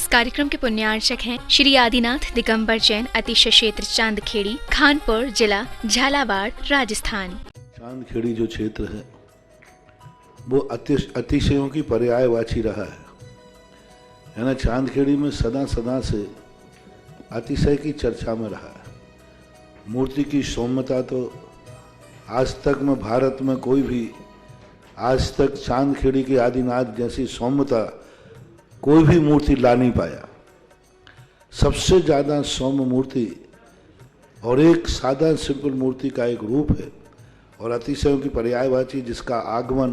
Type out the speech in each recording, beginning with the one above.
कार्यक्रम के पुण्यार्चक हैं श्री आदिनाथ दिगंबर जैन अतिशय क्षेत्र चांदखेड़ी, खानपुर जिला, झालावाड़, राजस्थान। चांदखेड़ी जो क्षेत्र है वो अतिशयों की पर्यायवाची रहा है ना। चांदखेड़ी में सदा सदा से अतिशय की चर्चा में रहा है। मूर्ति की सौम्यता तो आज तक में भारत में कोई भी आज तक चांदखेड़ी के आदिनाथ जैसी सौम्यता कोई भी मूर्ति ला नहीं पाया। सबसे ज़्यादा सौम्य मूर्ति और एक सादा सिंपल मूर्ति का एक रूप है और अतिशयों की पर्यायवाची जिसका आगमन,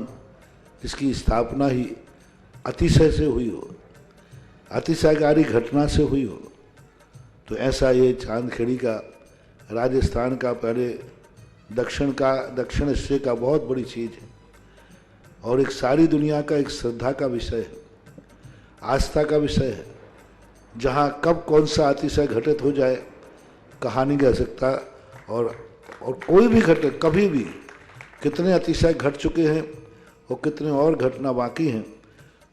जिसकी स्थापना ही अतिशय से हुई हो, अतिशयकारी घटना से हुई हो, तो ऐसा ये चांदखेड़ी का राजस्थान का पहले दक्षिण हिस्से का बहुत बड़ी चीज़ है और एक सारी दुनिया का एक श्रद्धा का विषय है, आस्था का विषय है। जहाँ कब कौन सा अतिशय घटित हो जाए कहा नहीं जा सकता और कोई भी घटना कभी भी कितने अतिशय घट चुके हैं और कितने और घटना बाकी हैं।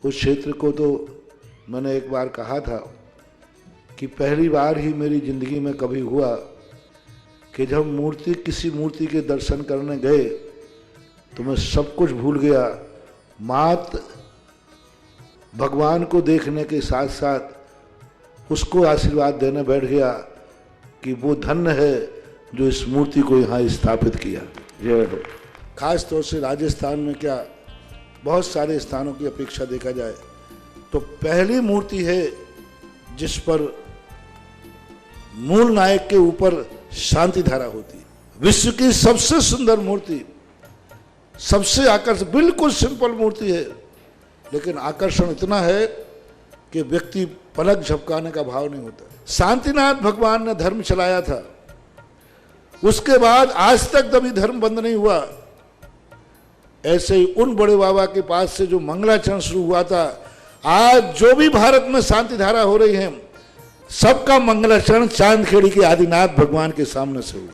उस क्षेत्र को तो मैंने एक बार कहा था कि पहली बार ही मेरी ज़िंदगी में कभी हुआ कि जब किसी मूर्ति के दर्शन करने गए तो मैं सब कुछ भूल गया। मात्र भगवान को देखने के साथ साथ उसको आशीर्वाद देने बैठ गया कि वो धन्य है जो इस मूर्ति को यहाँ स्थापित किया। जय हो। खास तौर से राजस्थान में क्या बहुत सारे स्थानों की अपेक्षा देखा जाए तो पहली मूर्ति है जिस पर मूल नायक के ऊपर शांति धारा होती है। विश्व की सबसे सुंदर मूर्ति, सबसे आकर्षक, बिल्कुल सिंपल मूर्ति है लेकिन आकर्षण इतना है कि व्यक्ति पलक झपकाने का भाव नहीं होता। शांतिनाथ भगवान ने धर्म चलाया था, उसके बाद आज तक कभी धर्म बंद नहीं हुआ। ऐसे ही उन बड़े बाबा के पास से जो मंगलाचरण शुरू हुआ था, आज जो भी भारत में शांति धारा हो रही है सबका मंगलाचरण चांदखेड़ी के आदिनाथ भगवान के सामने से हुआ।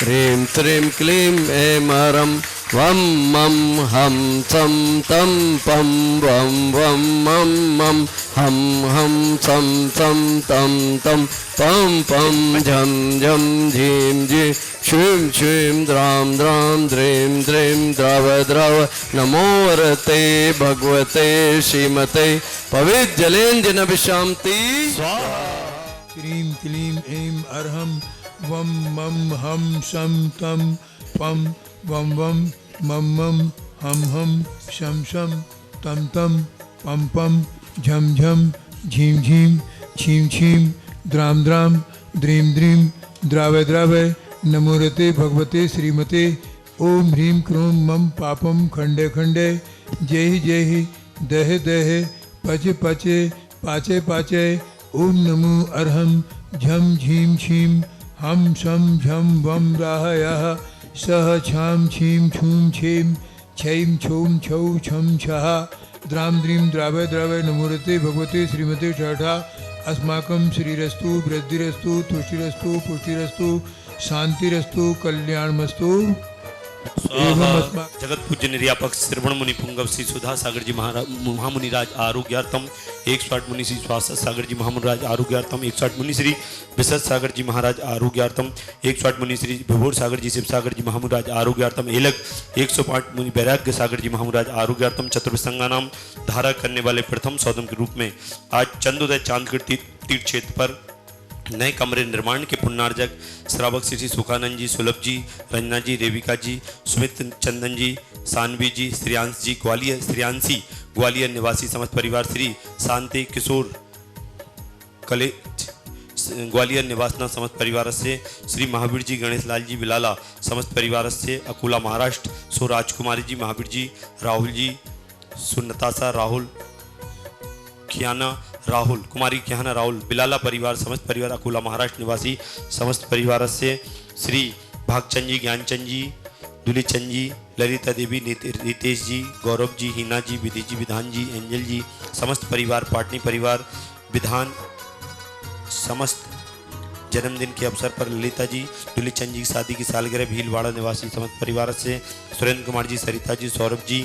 ह्रीं त्रीं क्लीं ऐं हरं वं मं हम तं तं पं वं वं मं मं हम तं तं तं तं पं पं झं झं झीं झीं श्रीं श्रीं द्रां द्रां द्रीं द्रीं द्रव द्रव नमोरते भगवते श्रीमते पवित्रजलेञ्जनभिशान्ति स्वाहा। क्लीं क्लीं ऐं अर्हं वं मं हम शं तं पं वं वं मं मं हम शं शं तं तं पं पं झं झं झीं झीं छीं छीं द्रां द्रां द्रीं द्रीं द्रावय द्रावय नमोरते भगवते श्रीमते ओम ह्रीं क्रों मम पापम खंडे खंडे जय दह दह पचे पचे पाचे पाचे ओम नमो अर्हं झं झीं छीं हम शं झं वं राहयः सह छां छीं छूं छीं छैं छौं छौ छं छः द्रां द्रीं द्रावय द्रावय नमोरते भगवते श्रीमते ठाठा अस्माकं श्रीरस्तु वृद्धिरस्तु तुष्टिरस्तु पुष्टिरस्तु शांतिरस्तु कल्याणमस्तु। जगत पूज्य निर्यापक श्रवण मुनि पुंगव श्री सुधा सागर जी महामुनिराज आरोग्यार्थम 108 मुनि श्री स्वास्थ्य सागर जी महामुनिराज आरोग्यार्थम 108 मुनि श्री विशद सागर जी महाराज आरोग्यार्थम 108 मुनि श्री विभोर सागर जी शिव सागर जी महामुनिराज आरोग्यार्थम एलग 105 मुनि वैराग्य सागर जी महामुनिराज आरोग्यार्थम चतुर्विसंगा नाम धारा करने वाले प्रथम सौदम के रूप में आज चंदोदय चांदखेड़ी तीर्थ क्षेत्र पर नए कमरे निर्माण के पुण्यार्जक श्रावक श्री सुखानंद जी, सुलभ जी, रंजना जी, रेविका जी, सुमित चंदन जी, सानवी जी, श्रियांश जी, ग्वालियर निवासी समस्त परिवार श्री शांति किशोर कले ग्वालियर निवासना समस्त परिवार से श्री महावीर जी, गणेश लाल जी विलाला समस्त परिवार से अकोला महाराष्ट्र सो राजकुमारी जी, महावीर जी, राहुल जी, सुनतासा राहुल खियाना राहुल कुमारी खियाना राहुल बिलाला परिवार समस्त परिवार अकोला महाराष्ट्र निवासी समस्त परिवार से श्री भागचंद जी, ज्ञानचंद जी, दुलीचंद जी, ललिता देवी, रितेश जी, गौरव जी, हिना जी, विधि जी, विधान जी, एंजल जी समस्त परिवार, पाटनी परिवार, विधान समस्त जन्मदिन के अवसर पर ललिता जी, दुलीचंद जी की शादी की सालगिरह भीलवाड़ा निवासी समस्त परिवार से सुरेंद्र कुमार जी, सरिता जी, सौरभ जी,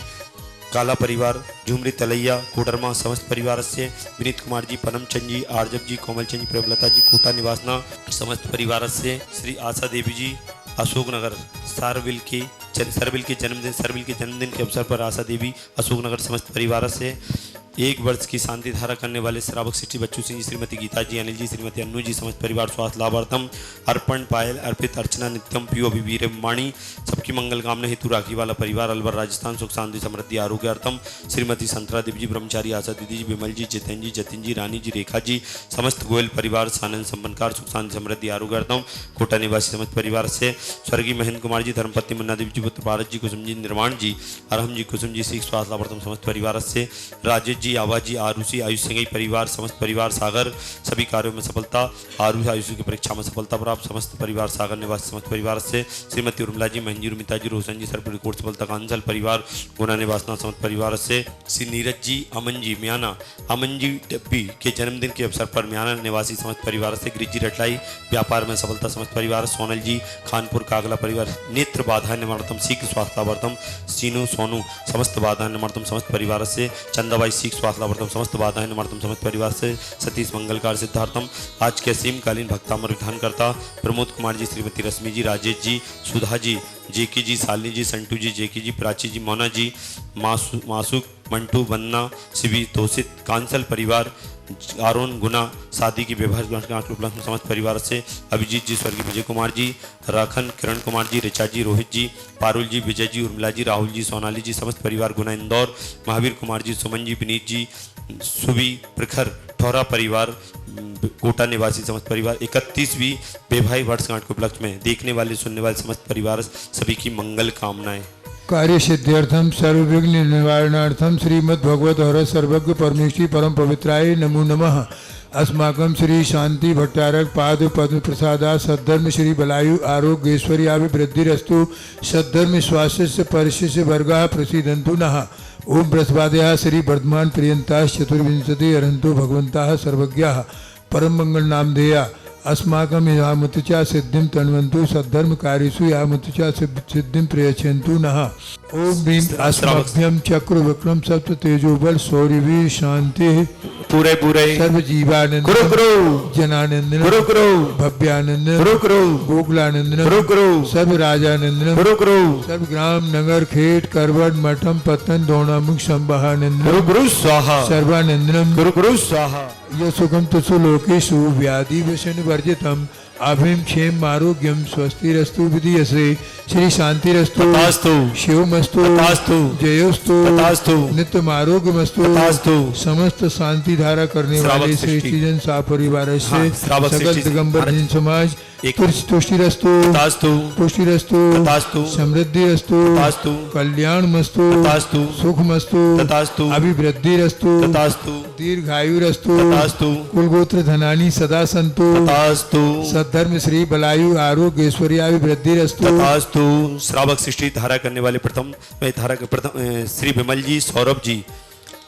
काला परिवार झुमरी तलैया कोडरमा समस्त परिवार से विनीत कुमार जी परमचंद जी आरजब जी कोमलचंद जी प्रेमलता जी कोटा निवासना समस्त परिवार से श्री आशा देवी जी अशोकनगर सरविल के जन्मदिन के अवसर पर आशा देवी अशोकनगर समस्त परिवार से 1 वर्ष की शांति धारा करने वाले श्रावक सिटी बच्चू सिंह जी श्रीमती गीता जी अनिल जी श्रीमती अन्नू जी समस्त परिवार स्वास्थ्य लाभार्थम अर्पण पायल अर्पित अर्चना नित्यम पियो अभिवीर वाणी सबकी मंगल कामना हेतु राखी वाला परिवार अलवर राजस्थान सुख शांति समृद्धि आरोग्यार्थम श्रीमती संतरा देवी जी ब्रह्मचारी आशा दीदी जी विमल जी जितेन जी जतिन जी रानी जी रेखा जी समस्त गोयल परिवार सानंद संपन्नकार सुख शांति समृद्धि आरोग्यार्थम कोटा निवासी समस्त परिवार से स्वर्गीय महेंद्र कुमार जी धर्मपत्नी मुन्ना देवी जी पुत्र भारत जी कुसुम जी निर्माण जी अरहम जी कुसुम जी सिख स्वास्थ्य लाभार्थम समस्त परिवार से राजेश जी आवाज जी आरुषि आयुष सिंह परिवार समस्त परिवार सागर सभी कार्यों में सफलता आरुषि आयुष की परीक्षा में सफलता प्राप्त समस्त परिवार सागर निवासी समस्त परिवार से श्रीमती उर्मिला जी महंजी उर्मिता जी रोशन जी सरपुर कोट सफलता कांसल परिवार गुना निवासना समस्त परिवार से श्री नीरज जी अमन जी म्याना अमन जी डब्बी के जन्मदिन के अवसर पर म्याना निवासी समस्त परिवार से गिरिज जी रटलाई व्यापार में सफलता समस्त परिवार सोनल जी खानपुर कागला परिवार नेत्र बाधा निवारणतम सीख स्वास्थ्य लाभार्थम सीनू सोनू समस्त बाधा निवारणतम समस्त परिवार से चंदाबाई सीख स्वास्थ्य लाभार्थम समस्त बाधाएं निवारणतम समस्त परिवार से सतीश मंगलकार सिद्धार्थम आज के असीमकालीन भक्तामर विधान करता प्रमोद कुमार जी श्रीमती रश्मि जी राजेश जी सुधा जी जेके जी शालिनी जी संटू जी जेके जी प्राची जी मोना जी मासूक मंटू बन्ना शिवी तोषित कांसल परिवार आरोन गुना शादी की व्यवहार उपलब्ध समस्त परिवार से अभिजीत जी स्वर्गीय विजय कुमार जी राखन किरण कुमार जी ऋचा जी रोहित जी पारुल जी विजय जी उर्मिला जी राहुल जी सोनाली जी समस्त परिवार गुना इंदौर महावीर कुमार जी सुमन जी विनीत जी सुबी प्रखर ठौरा परिवार कोटा निवासी समस्त परिवार 31वीं बेभाई वर्षगांठ के उपलक्ष्य में देखने वाले सुनने वाले समस्त परिवार सभी की मंगल कामनाएं। कार्य सिद्ध्यर्थम सर्वविघ्न निवारणार्थम श्रीमद् भगवत और सर्वज्ञ परमेश्वरी परम पवित्राय नमो नमः। अस्माकं श्री शांति भट्टारक पाद पद्म प्रसादा सद्धर्म श्री बलायु आरोग्येश्वर्याभिवृद्धिरस्तु सद्धर्म स्वास्थ्य परिशिष्य वर्गा प्रसीदन्तु नः। ओम बृहस्पत्या श्री वर्धमान प्रियंता चतुर्विंशति अरहंतो भगवंता सर्वज्ञः परम मंगल नामधेया अस्माकं यामुतचा सिद्धिं तन्वन्तु सद्धर्म कार्यसु यामुतचा सिद्धिं प्रयच्छन्तु नः। ओम ह्रीं अस्मभ्यं चक्र विक्रम सप्त तेजोबल शौर्यवीर शांति पूरे सर्व जीवानंद जनानंद भव्यानंद गोकुलानंद सर्व राजानंद सर्व ग्राम नगर खेत करवट मठम पतन दौणामुख संबहानंद सर्वानंदनम स्वाहा यह सुखम तुसु लोकेशु व्याधि व्यसन वर्जितम अभिम क्षेम आरोग्यम स्वस्तिरस्तु विधीयसे श्री शांतिरस्तु शिवमस्तु जयोस्तु नित्यम आरोग्यमस्तु समस्त शांति धारा करने वाले श्रेष्ठी जन सा परिवार से सकल दिगंबर जन समाज तुष्टिरस्तु पुष्टिरस्तु समृद्धिरस्तु कल्याणमस्तु सुखमस्तु अभिवृद्धिरस्तु दीर्घायुरस्तु कुलगोत्र धनानि सदा सन्तु सद्धर्म श्री बलायु आरोग्य ऐश्वर्याभिवृद्धिरस्तु। श्रावक सृष्टि धारा करने वाले प्रथम श्री विमल जी सौरभ जी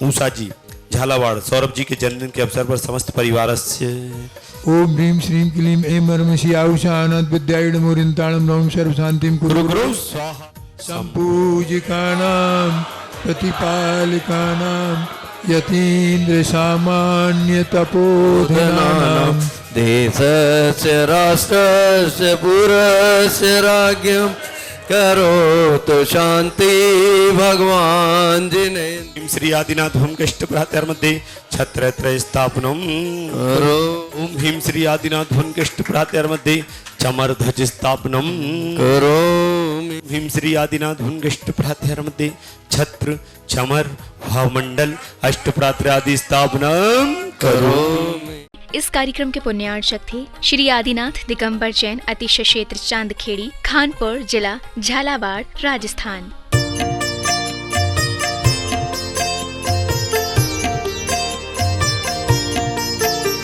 ऊषा जी झालावाड़ सौरभ जी के जन्मदिन के अवसर पर समस्त परिवार से ओम ह्रीं श्रीं क्लीं ऐं परमशि आयुषानंद विद्याय नमोरिंताणं नवं सर्व शांतिं कुरु स्वाहा। संपूजिकानां प्रतिपालिकानां यतीन्द्र सामान्य तपोधनानां देशस्य राष्ट्रस्य पुरस्य राज्ञं करोतु शांति भगवान जिने श्री आदिनाथ भूमकष्ट प्रातर्मध्ये छत्रत्रय स्थापनम ओम ह्रीं श्री आदिनाथ भूमकष्ट प्रातर्मध्ये चमर ध्वज स्थापनम करो ह्रीं श्री आदिनाथ भूमकष्ट प्रातर्मध्ये छत्र चमर भावमंडल अष्टप्रात्र आदि स्थापनम करो। इस कार्यक्रम के पुण्यार्चक थे श्री आदिनाथ दिगंबर जैन अतिशय क्षेत्र चांदखेड़ी खानपुर जिला झालावाड़ राजस्थान।